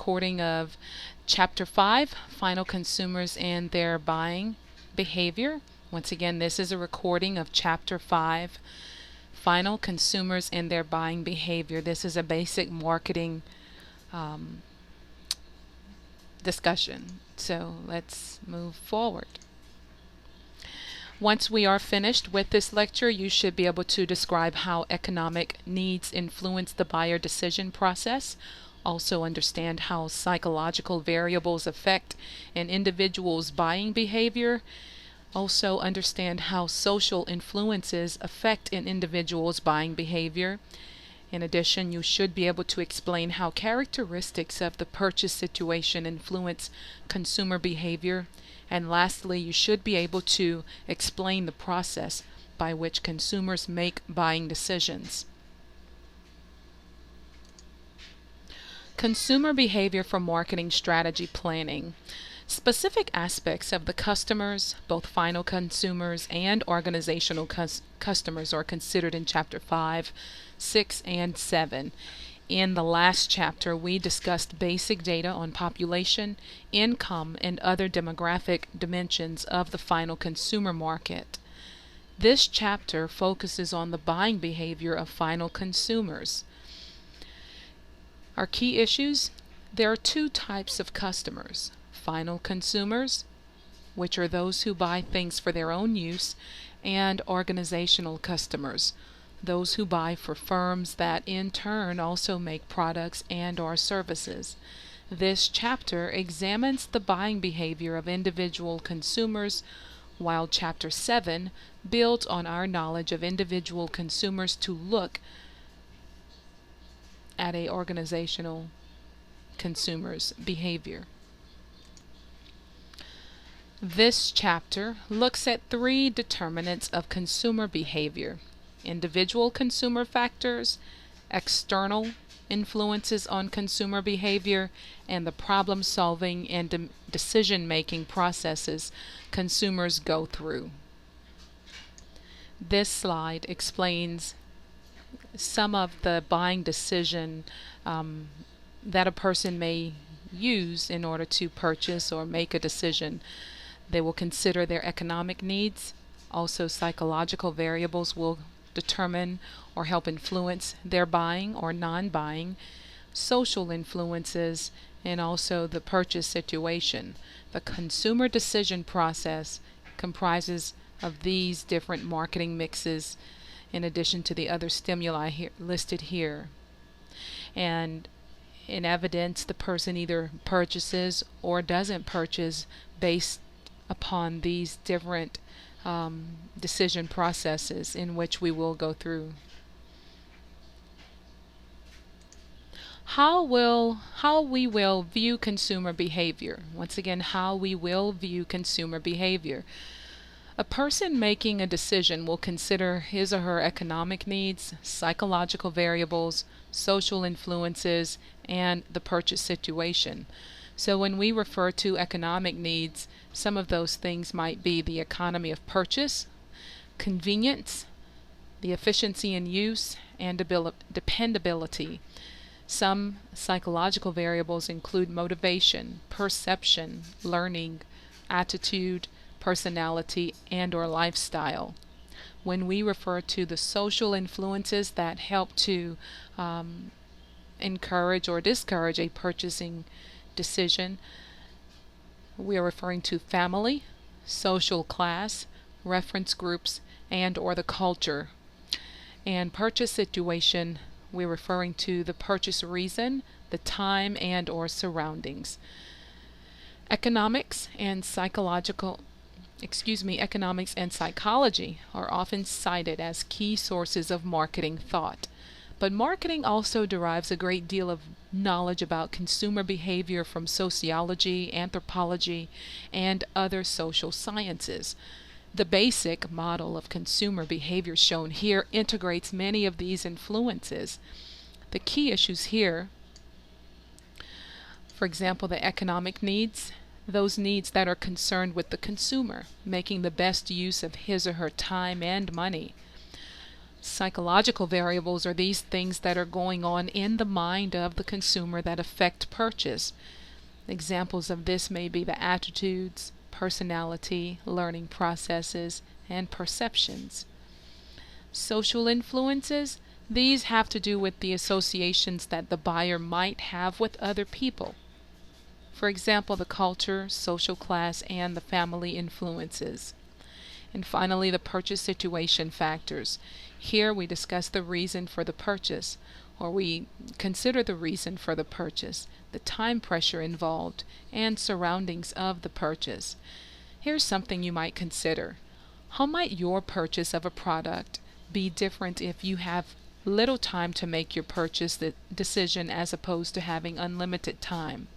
recording of Chapter 5, Final Consumers and Their Buying Behavior. Once again, this is a recording of Chapter 5, Final Consumers and Their Buying Behavior. This is a basic marketing discussion. So let's move forward. Once we are finished with this lecture, you should be able to describe how economic needs influence the buyer decision process. Also understand how psychological variables affect an individual's buying behavior. Also understand how social influences affect an individual's buying behavior. In addition, you should be able to explain how characteristics of the purchase situation influence consumer behavior. And lastly, you should be able to explain the process by which consumers make buying decisions. Consumer behavior for marketing strategy planning. Specific aspects of the customers, both final consumers and organizational customers, are considered in Chapter 5, 6, and 7. In the last chapter, we discussed basic data on population, income, and other demographic dimensions of the final consumer market. This chapter focuses on the buying behavior of final consumers. Our key issues: there are two types of customers: final consumers, which are those who buy things for their own use, and organizational customers, those who buy for firms that in turn also make products and/or services. This chapter examines the buying behavior of individual consumers, while Chapter 7 builds on our knowledge of individual consumers to look at an organizational consumer's behavior. This chapter looks at 3 determinants of consumer behavior: individual consumer factors, external influences on consumer behavior, and the problem-solving and decision-making processes consumers go through. This slide explains some of the buying decision that a person may use in order to purchase or make a decision. They will consider their economic needs. Also, psychological variables will determine or help influence their buying or non-buying, social influences, and also the purchase situation. The consumer decision process comprises of these different marketing mixes in addition to the other stimuli listed here. And in evidence, the person either purchases or doesn't purchase based upon these different decision processes in which we will go through. How we will view consumer behavior. Once again, how we will view consumer behavior. A person making a decision will consider his or her economic needs, psychological variables, social influences, and the purchase situation. So when we refer to economic needs, some of those things might be the economy of purchase, convenience, the efficiency in use, and dependability. Some psychological variables include motivation, perception, learning, attitude, personality, and/or lifestyle. When we refer to the social influences that help to encourage or discourage a purchasing decision, we are referring to family, social class, reference groups, and/or the culture. And purchase situation, we're referring to the purchase reason, the time, and/or surroundings. Economics and psychology are often cited as key sources of marketing thought. But marketing also derives a great deal of knowledge about consumer behavior from sociology, anthropology, and other social sciences. The basic model of consumer behavior shown here integrates many of these influences. The key issues here, for example, the economic needs, those needs that are concerned with the consumer, making the best use of his or her time and money. Psychological variables are these things that are going on in the mind of the consumer that affect purchase. Examples of this may be the attitudes, personality, learning processes, and perceptions. Social influences, these have to do with the associations that the buyer might have with other people. For example, the culture, social class, and the family influences. And finally, the purchase situation factors. Here we discuss the reason for the purchase, or we consider the reason for the purchase, the time pressure involved, and surroundings of the purchase. Here's something you might consider. How might your purchase of a product be different if you have little time to make your purchase decision as opposed to having unlimited time?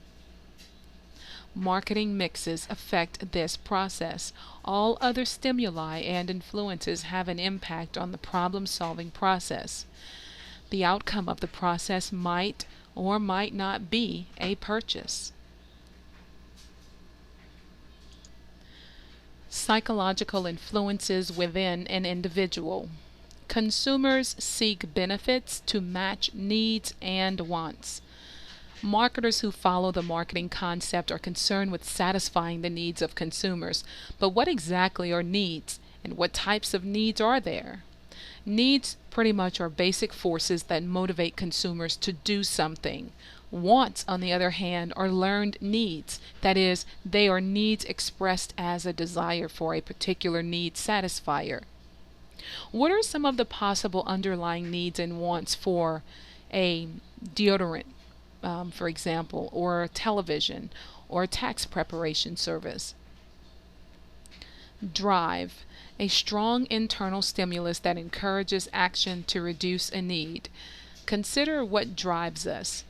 Marketing mixes affect this process. All other stimuli and influences have an impact on the problem-solving process. The outcome of the process might or might not be a purchase. Psychological influences within an individual. Consumers seek benefits to match needs and wants. Marketers who follow the marketing concept are concerned with satisfying the needs of consumers. But what exactly are needs, and what types of needs are there? Needs pretty much are basic forces that motivate consumers to do something. Wants, on the other hand, are learned needs. That is, they are needs expressed as a desire for a particular need satisfier. What are some of the possible underlying needs and wants for a deodorant, for example, or television, or a tax preparation service? Drive, a strong internal stimulus that encourages action to reduce a need. Consider what drives us.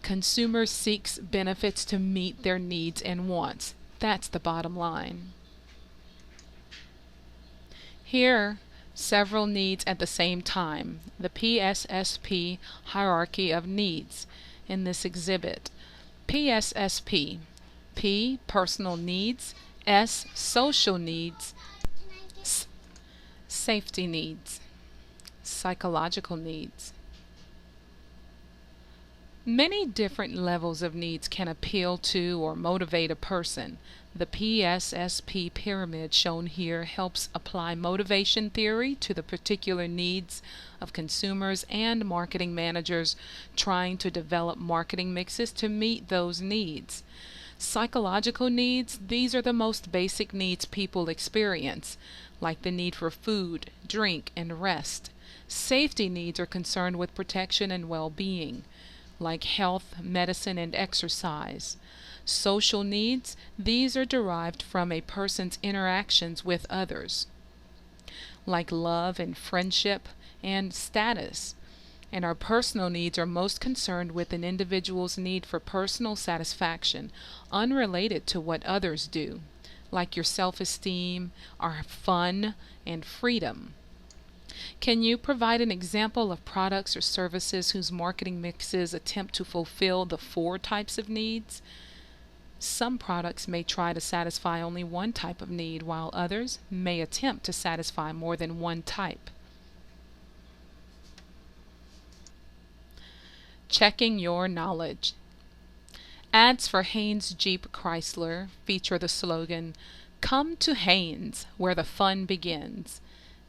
Consumer seeks benefits to meet their needs and wants. That's the bottom line. Here, several needs at the same time. The PSSP hierarchy of needs in this exhibit. PSSP. P, personal needs. S, social needs. Safety needs. Psychological needs. Many different levels of needs can appeal to or motivate a person. The PSSP pyramid shown here helps apply motivation theory to the particular needs of consumers and marketing managers trying to develop marketing mixes to meet those needs. Psychological needs, these are the most basic needs people experience, like the need for food, drink, and rest. Safety needs are concerned with protection and well-being, like health, medicine, and exercise. Social needs, these are derived from a person's interactions with others, like love and friendship and status. And our personal needs are most concerned with an individual's need for personal satisfaction, unrelated to what others do, like your self-esteem, our fun, and freedom. Can you provide an example of products or services whose marketing mixes attempt to fulfill the 4 types of needs? Some products may try to satisfy only one type of need, while others may attempt to satisfy more than one type. Checking your knowledge. Ads for Haynes Jeep Chrysler feature the slogan, "Come to Haynes, where the fun begins."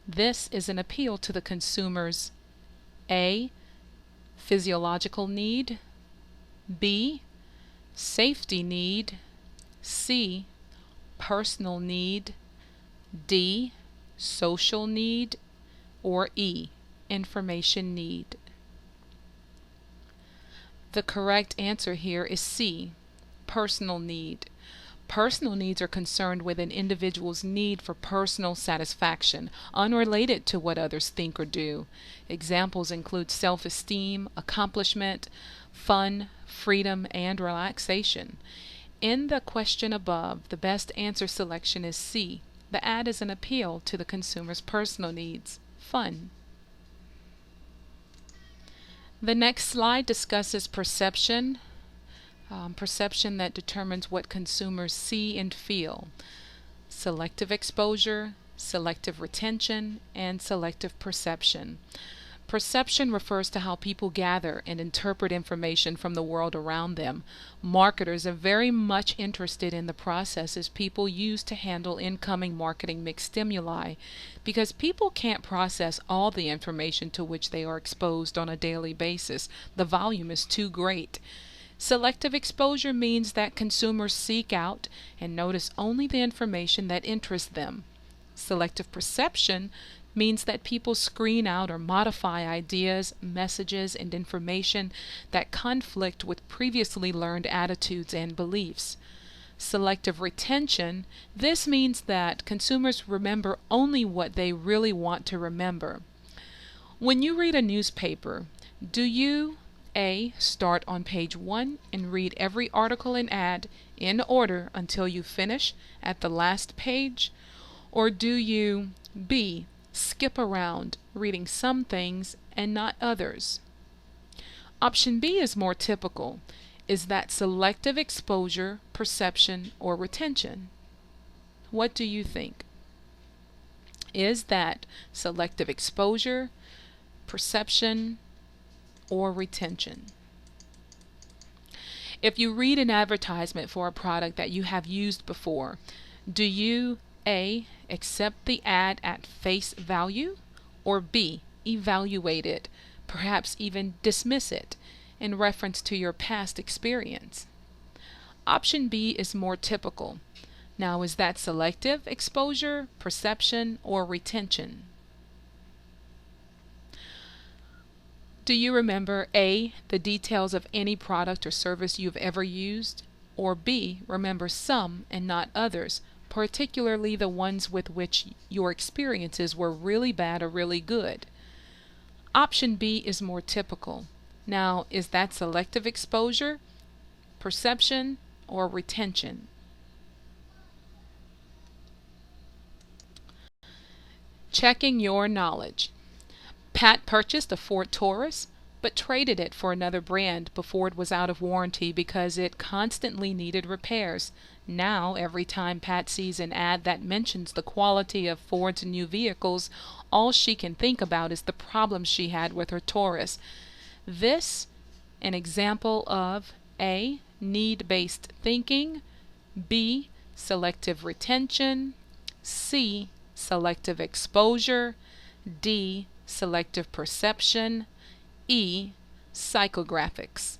This is an appeal to the consumer's A, physiological need, B, safety need, C, personal need, D, social need, or E, information need. The correct answer here is C, personal need. Personal needs are concerned with an individual's need for personal satisfaction, unrelated to what others think or do. Examples include self-esteem, accomplishment, fun, freedom, and relaxation. In the question above, the best answer selection is C. The ad is an appeal to the consumer's personal needs, fun. The next slide discusses perception. Perception that determines what consumers see and feel. Selective exposure, selective retention, and selective perception. Perception refers to how people gather and interpret information from the world around them. Marketers are very much interested in the processes people use to handle incoming marketing mix stimuli, because people can't process all the information to which they are exposed on a daily basis. The volume is too great. Selective exposure means that consumers seek out and notice only the information that interests them. Selective perception means that people screen out or modify ideas, messages, and information that conflict with previously learned attitudes and beliefs. Selective retention, this means that consumers remember only what they really want to remember. When you read a newspaper, do you A. Start on page 1 and read every article and ad in order until you finish at the last page? Or do you B. Skip around, reading some things and not others? Option B is more typical. Is that selective exposure, perception, or retention? What do you think? Is that selective exposure, perception, or retention? If you read an advertisement for a product that you have used before, do you A. accept the ad at face value, or B. evaluate it, perhaps even dismiss it, in reference to your past experience? Option B is more typical. Now, is that selective exposure, perception, or retention? Do you remember A. the details of any product or service you've ever used, or B. remember some and not others, particularly the ones with which your experiences were really bad or really good? Option B is more typical. Now, is that selective exposure, perception, or retention? Checking your knowledge. Pat purchased a Ford Taurus, but traded it for another brand before it was out of warranty because it constantly needed repairs. Now, every time Pat sees an ad that mentions the quality of Ford's new vehicles, all she can think about is the problems she had with her Taurus. This an example of A. need-based thinking, B. selective retention, C. selective exposure, D. selective perception, E. psychographics.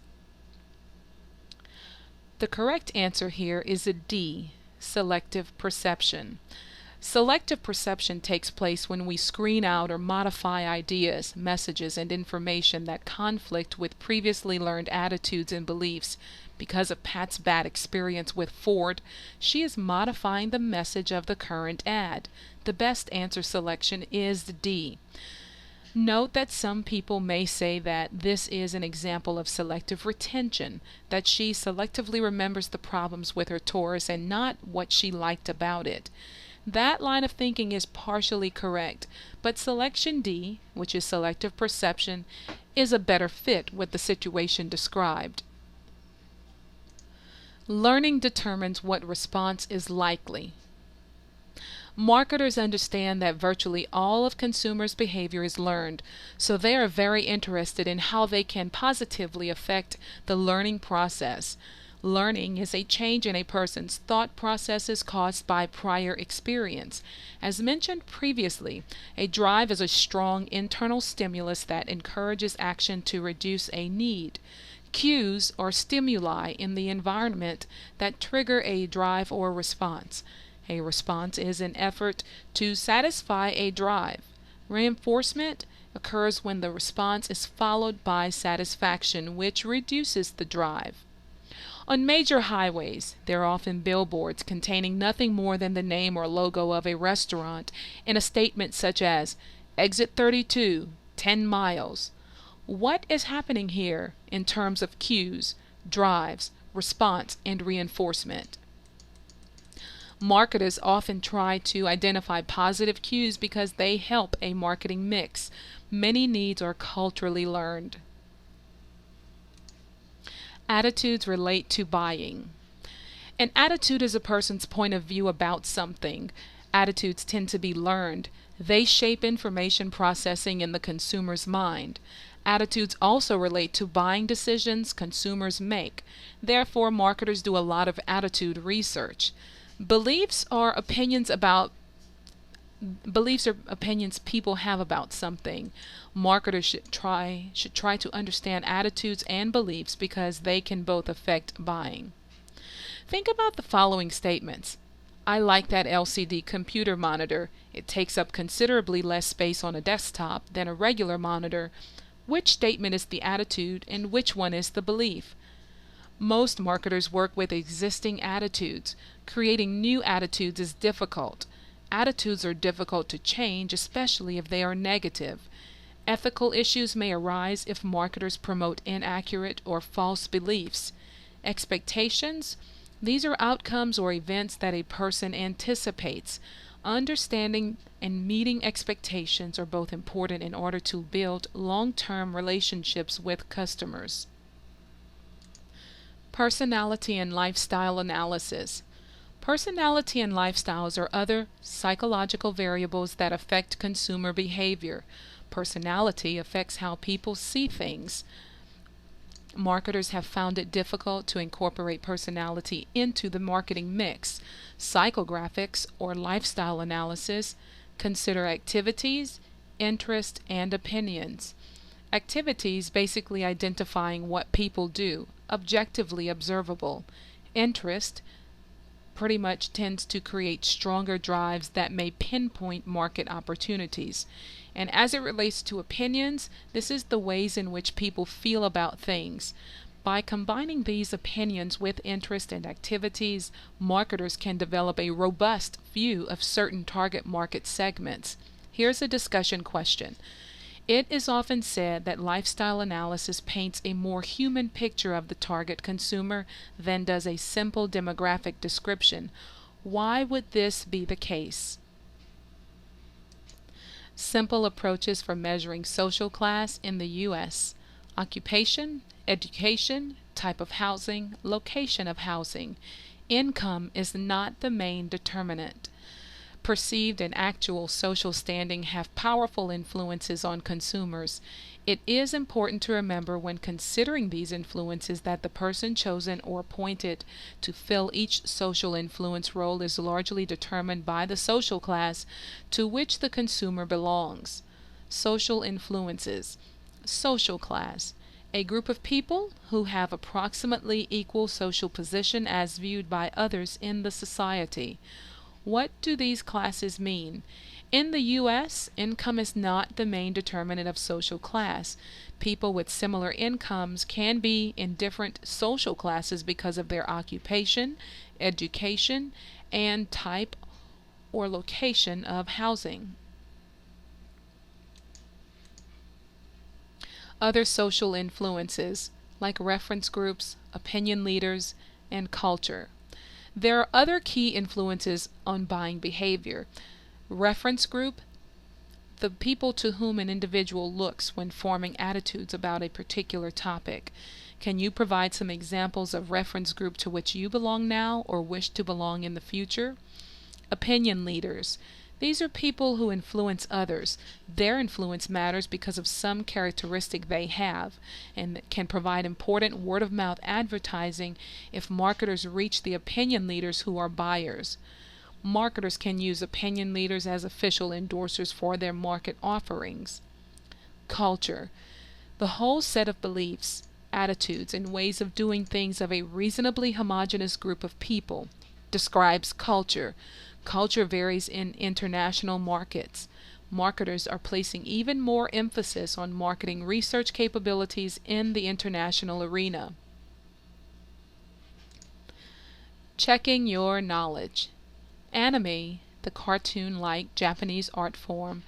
The correct answer here is a D. selective perception. Selective perception takes place when we screen out or modify ideas, messages, and information that conflict with previously learned attitudes and beliefs. Because of Pat's bad experience with Ford, she is modifying the message of the current ad. The best answer selection is D. Note that some people may say that this is an example of selective retention, that she selectively remembers the problems with her Taurus and not what she liked about it. That line of thinking is partially correct, but selection D, which is selective perception, is a better fit with the situation described. Learning determines what response is likely. Marketers understand that virtually all of consumers' behavior is learned, so they are very interested in how they can positively affect the learning process. Learning is a change in a person's thought processes caused by prior experience. As mentioned previously, a drive is a strong internal stimulus that encourages action to reduce a need. Cues are stimuli in the environment that trigger a drive or response. A response is an effort to satisfy a drive. Reinforcement occurs when the response is followed by satisfaction, which reduces the drive. On major highways, there are often billboards containing nothing more than the name or logo of a restaurant and a statement such as, "Exit 32, 10 miles." What is happening here in terms of cues, drives, response, and reinforcement? Marketers often try to identify positive cues because they help a marketing mix. Many needs are culturally learned. Attitudes relate to buying. An attitude is a person's point of view about something. Attitudes tend to be learned. They shape information processing in the consumer's mind. Attitudes also relate to buying decisions consumers make. Therefore, marketers do a lot of attitude research. Beliefs are opinions about Beliefs are opinions people have about something. Marketers should try to understand attitudes and beliefs because they can both affect buying. Think about the following statements. I like that LCD computer monitor. It takes up considerably less space on a desktop than a regular monitor. Which statement is the attitude and which one is the belief? Most marketers work with existing attitudes. Creating new attitudes is difficult. Attitudes are difficult to change, especially if they are negative. Ethical issues may arise if marketers promote inaccurate or false beliefs. Expectations? These are outcomes or events that a person anticipates. Understanding and meeting expectations are both important in order to build long-term relationships with customers. Personality and lifestyle analysis. Personality and lifestyles are other psychological variables that affect consumer behavior. Personality affects how people see things. Marketers have found it difficult to incorporate personality into the marketing mix. Psychographics, or lifestyle analysis, consider activities, interests, and opinions. Activities basically identifying what people do, objectively observable. Interest pretty much tends to create stronger drives that may pinpoint market opportunities. And as it relates to opinions, this is the ways in which people feel about things. By combining these opinions with interest and activities, marketers can develop a robust view of certain target market segments. Here's a discussion question. It is often said that lifestyle analysis paints a more human picture of the target consumer than does a simple demographic description. Why would this be the case? Simple approaches for measuring social class in the U.S. Occupation, education, type of housing, location of housing. Income is not the main determinant. Perceived and actual social standing have powerful influences on consumers. It is important to remember when considering these influences that the person chosen or appointed to fill each social influence role is largely determined by the social class to which the consumer belongs. Social influences. Social class. A group of people who have approximately equal social position as viewed by others in the society. What do these classes mean? In the U.S., income is not the main determinant of social class. People with similar incomes can be in different social classes because of their occupation, education, and type or location of housing. Other social influences, like reference groups, opinion leaders, and culture. There are other key influences on buying behavior. Reference group, the people to whom an individual looks when forming attitudes about a particular topic. Can you provide some examples of reference group to which you belong now or wish to belong in the future? Opinion leaders. These are people who influence others. Their influence matters because of some characteristic they have and can provide important word-of-mouth advertising if marketers reach the opinion leaders who are buyers. Marketers can use opinion leaders as official endorsers for their market offerings. Culture. The whole set of beliefs, attitudes, and ways of doing things of a reasonably homogeneous group of people describes culture. Culture varies in international markets. Marketers are placing even more emphasis on marketing research capabilities in the international arena. Checking your knowledge. Anime, the cartoon-like Japanese art form,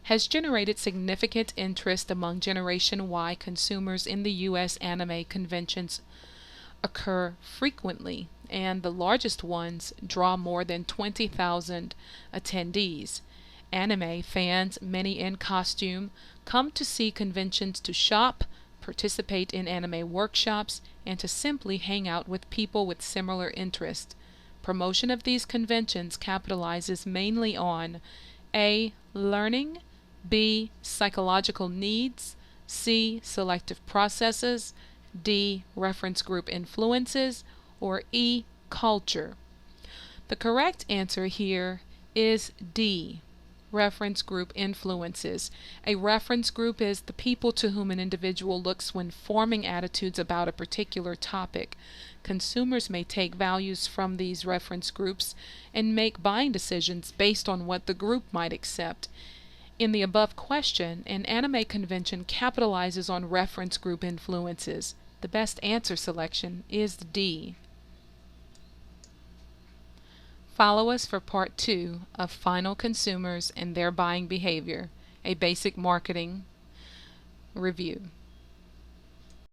has generated significant interest among Generation Y consumers in the U.S. Anime conventions occur frequently, and the largest ones draw more than 20,000 attendees. Anime fans, many in costume, come to see conventions to shop, participate in anime workshops, and to simply hang out with people with similar interests. promotion of these conventions capitalizes mainly on A. Learning, B. Psychological needs, C. Selective processes, D. Reference group influences, or E. Culture. The correct answer here is D. Reference group influences. A reference group is the people to whom an individual looks when forming attitudes about a particular topic. Consumers may take values from these reference groups and make buying decisions based on what the group might accept. In the above question, an anime convention capitalizes on reference group influences. The best answer selection is D. Follow us for Part 2 of Final Consumers and Their Buying Behavior, a basic marketing review.